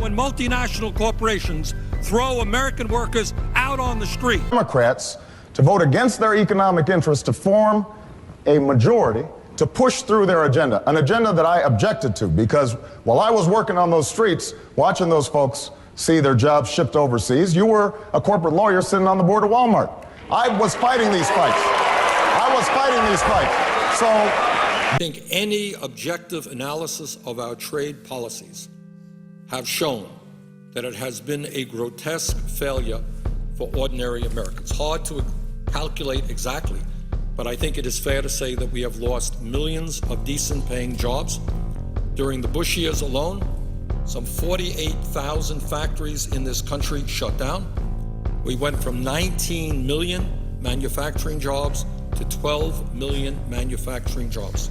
When multinational corporations throw American workers out on the street. Democrats to vote against their economic interests to form a majority to push through their agenda, an agenda that I objected to because while I was working on those streets, watching those folks see their jobs shipped overseas, you were a corporate lawyer sitting on the board of Wal-Mart. I was fighting these fights. So I think any objective analysis of our trade policies have shown that it has been a grotesque failure for ordinary Americans. Hard to calculate exactly, but I think it is fair to say that we have lost millions of decent paying jobs. During the Bush years alone, some 48,000 factories in this country shut down. We went from 19 million manufacturing jobs to 12 million manufacturing jobs.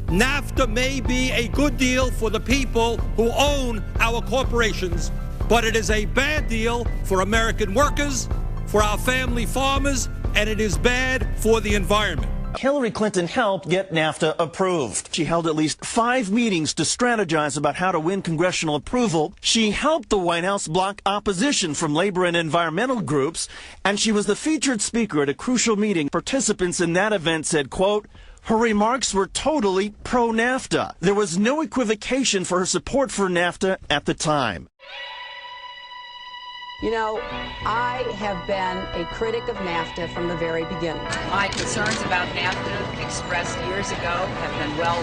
NAFTA may be a good deal for the people who own our corporations, but it is a bad deal for American workers, for our family farmers, and it is bad for the environment. Hillary Clinton helped get NAFTA approved. She held at least 5 meetings to strategize about how to win congressional approval. She helped the White House block opposition from labor and environmental groups, and she was the featured speaker at a crucial meeting. Participants in that event said, quote, her remarks were totally pro-NAFTA. There was no equivocation for her support for NAFTA at the time. You know, I have been a critic of NAFTA from the very beginning. My concerns about NAFTA expressed years ago have been well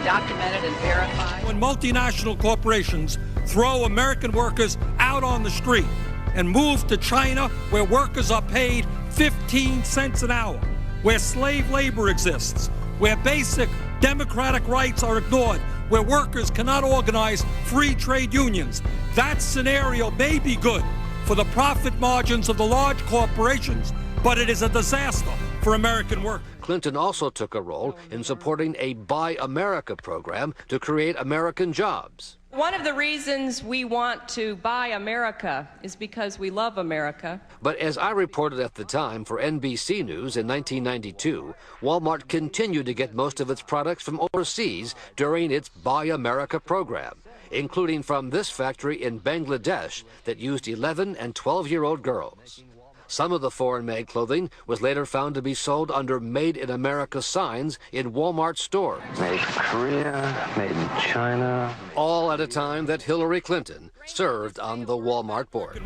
documented and verified. When multinational corporations throw American workers out on the street and move to China where workers are paid 15 cents an hour, where slave labor exists, where basic democratic rights are ignored, where workers cannot organize free trade unions. That scenario may be good for the profit margins of the large corporations, but it is a disaster for American workers. Clinton also took a role in supporting a Buy America program to create American jobs. One of the reasons we want to buy America is because we love America. But as I reported at the time for NBC News in 1992, Wal-Mart continued to get most of its products from overseas during its Buy America program, including from this factory in Bangladesh that used 11 and 12-year-old girls. Some of the foreign-made clothing was later found to be sold under Made in America signs in Walmart stores. Made in Korea, made in China. All at a time that Hillary Clinton served on the Walmart board.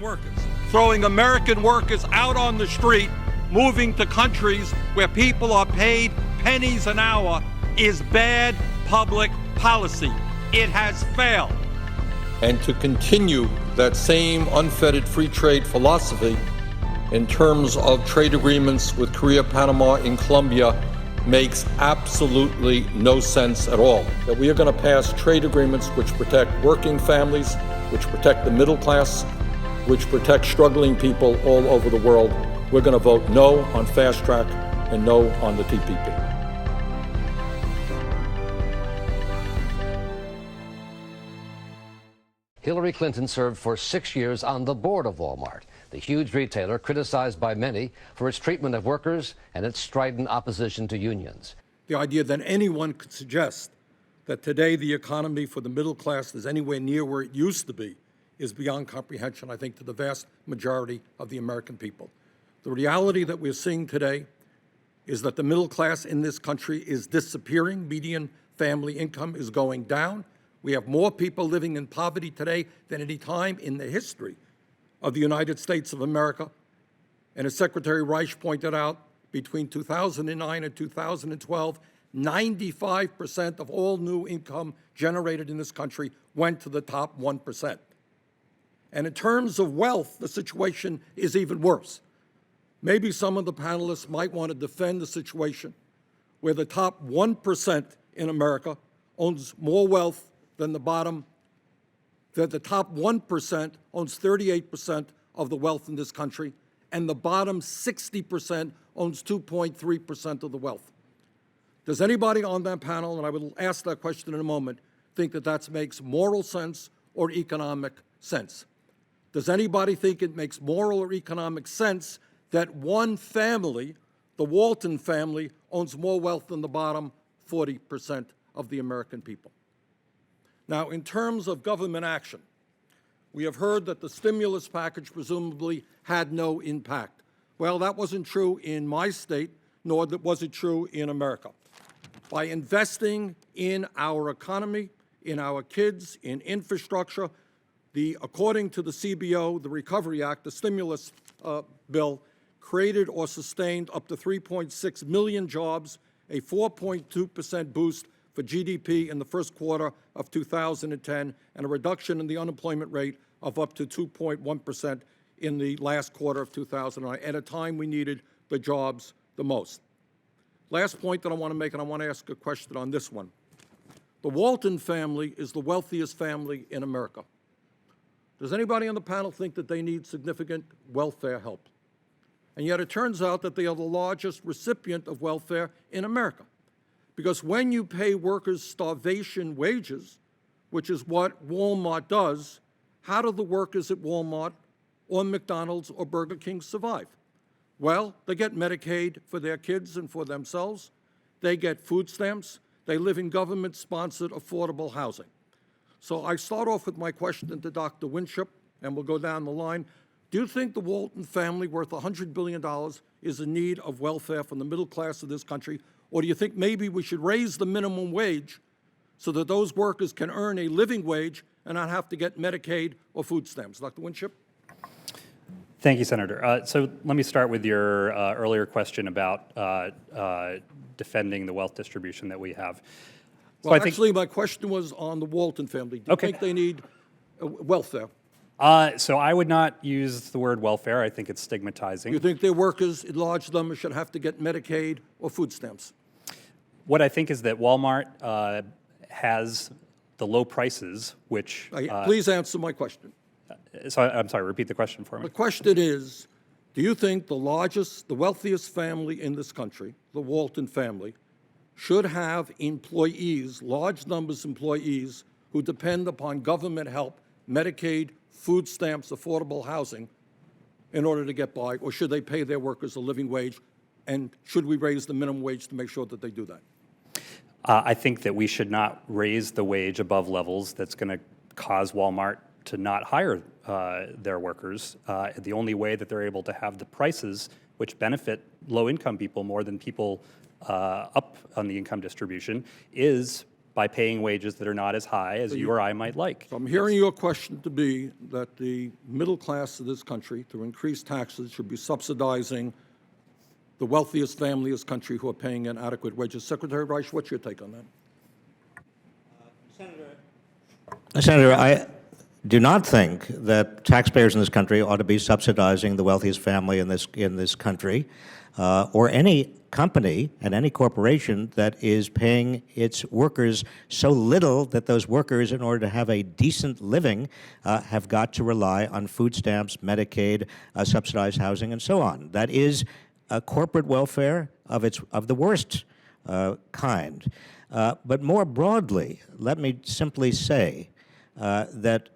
Throwing American workers out on the street, moving to countries where people are paid pennies an hour is bad public policy. It has failed. And to continue that same unfettered free trade philosophy in terms of trade agreements with Korea, Panama, and Colombia makes absolutely no sense at all. That we are going to pass trade agreements which protect working families, which protect the middle class, which protect struggling people all over the world. We're going to vote no on fast track and no on the TPP. Hillary Clinton served for 6 years on the board of Walmart, the huge retailer criticized by many for its treatment of workers and its strident opposition to unions. The idea that anyone could suggest that today the economy for the middle class is anywhere near where it used to be is beyond comprehension, I think, to the vast majority of the American people. The reality that we're seeing today is that the middle class in this country is disappearing. Median family income is going down. We have more people living in poverty today than any time in the history of the United States of America. And as Secretary Reich pointed out, between 2009 and 2012, 95% of all new income generated in this country went to the top 1%. And in terms of wealth, the situation is even worse. Maybe some of the panelists might want to defend the situation where the top 1% in America owns more wealth than the bottom, that the top 1% owns 38% of the wealth in this country, and the bottom 60% owns 2.3% of the wealth. Does anybody on that panel, and I will ask that question in a moment, think that that makes moral sense or economic sense? Does anybody think it makes moral or economic sense that one family, the Walton family, owns more wealth than the bottom 40% of the American people? Now, in terms of government action, We have heard that the stimulus package presumably had no impact. Well, that wasn't true in my state, nor was it true in America. By investing in our economy, in our kids, in infrastructure, according to the CBO, the Recovery Act, the stimulus bill, created or sustained up to 3.6 million jobs, a 4.2% boost for GDP in the first quarter of 2010, and a reduction in the unemployment rate of up to 2.1% in the last quarter of 2009, at a time we needed the jobs the most. Last point that I want to make, and I want to ask a question on this one. The Walton family is the wealthiest family in America. Does anybody on the panel think that they need significant welfare help? And yet it turns out that they are the largest recipient of welfare in America. Because when you pay workers starvation wages, which is what Wal-Mart does, how do the workers at Wal-Mart or McDonald's or Burger King survive? Well, they get Medicaid for their kids and for themselves. They get food stamps. They live in government-sponsored affordable housing. So I start off with my question to Dr. Winship, and we'll go down the line. Do you think the Walton family, worth $100 billion, is in need of welfare from the middle class of this country? Or do you think maybe we should raise the minimum wage so that those workers can earn a living wage and not have to get Medicaid or food stamps? Dr. Winship? Thank you, Senator. So let me start with your earlier question about defending the wealth distribution that we have. So Well, actually, my question was on the Walton family. Do you think they need welfare? So I would not use the word welfare. I think it's stigmatizing. You think their workers, in large numbers, should have to get Medicaid or food stamps? What I think is that Walmart has the low prices, which... Please answer my question. So I'm sorry, repeat the question for me. The question is, do you think the wealthiest family in this country, the Walton family, should have employees, large numbers of employees, who depend upon government help, Medicaid, food stamps, affordable housing, in order to get by, or should they pay their workers a living wage, and should we raise the minimum wage to make sure that they do that? I think that we should not raise the wage above levels that's going to cause Walmart to not hire their workers. The only way that they're able to have the prices which benefit low-income people more than people up on the income distribution is by paying wages that are not as high as you or I might like. So I'm hearing your question to be that the middle class of this country, through increased taxes, should be subsidizing the wealthiest family in this country who are paying inadequate wages. Secretary Reich, what's your take on that? Senator, I do not think that taxpayers in this country ought to be subsidizing the wealthiest family in this country, or any company and any corporation that is paying its workers so little that those workers, in order to have a decent living, have got to rely on food stamps, Medicaid, subsidized housing, and so on. That is corporate welfare of the worst kind. But more broadly, let me simply say that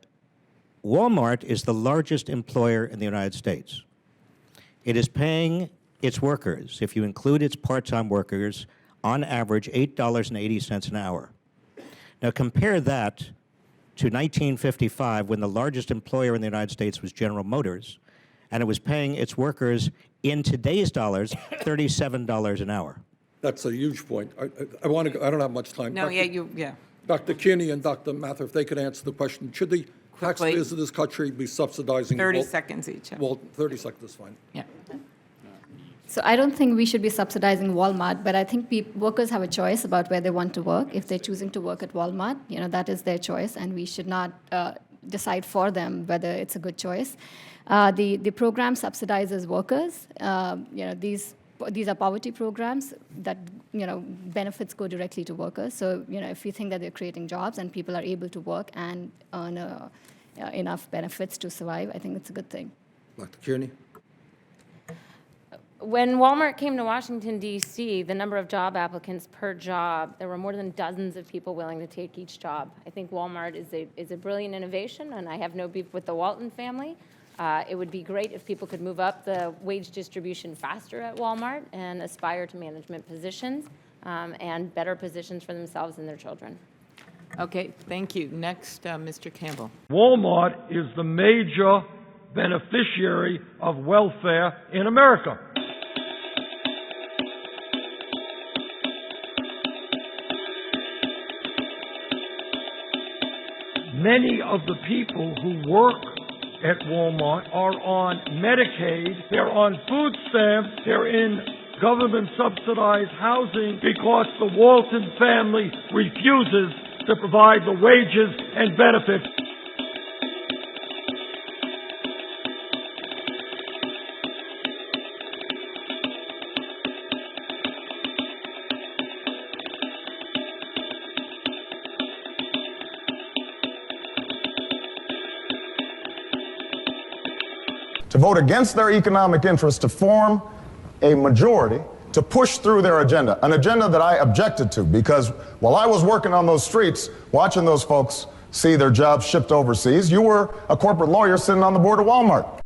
Walmart is the largest employer in the United States. It is paying its workers, if you include its part-time workers, on average $8.80 an hour. Now compare that to 1955, when the largest employer in the United States was General Motors, and it was paying its workers, in today's dollars, $37 an hour. That's a huge point. I don't have much time. No, Dr. Kinney and Dr. Mather, if they could answer the question, should the taxpayers of this country be subsidizing 30 seconds each. Well, 30 seconds is fine. Yeah. So I don't think we should be subsidizing Walmart, but I think workers have a choice about where they want to work. If they're choosing to work at Walmart, that is their choice, and we should not decide for them whether it's a good choice. The program subsidizes workers. These are poverty programs that benefits go directly to workers. So if we think that they're creating jobs and people are able to work and earn enough benefits to survive, I think it's a good thing. Dr. Kearney? When Walmart came to Washington, D.C., the number of job applicants per job, there were more than dozens of people willing to take each job. I think Walmart is a brilliant innovation, and I have no beef with the Walton family. It would be great if people could move up the wage distribution faster at Walmart and aspire to management positions and better positions for themselves and their children. Okay, thank you. Next, Mr. Campbell. Walmart is the major beneficiary of welfare in America. Many of the people who work at Walmart are on Medicaid, they're on food stamps, they're in government-subsidized housing because the Walton family refuses to provide the wages and benefits. To vote against their economic interests, to form a majority, to push through their agenda, an agenda that I objected to because while I was working on those streets, watching those folks see their jobs shipped overseas, you were a corporate lawyer sitting on the board of Wal-Mart.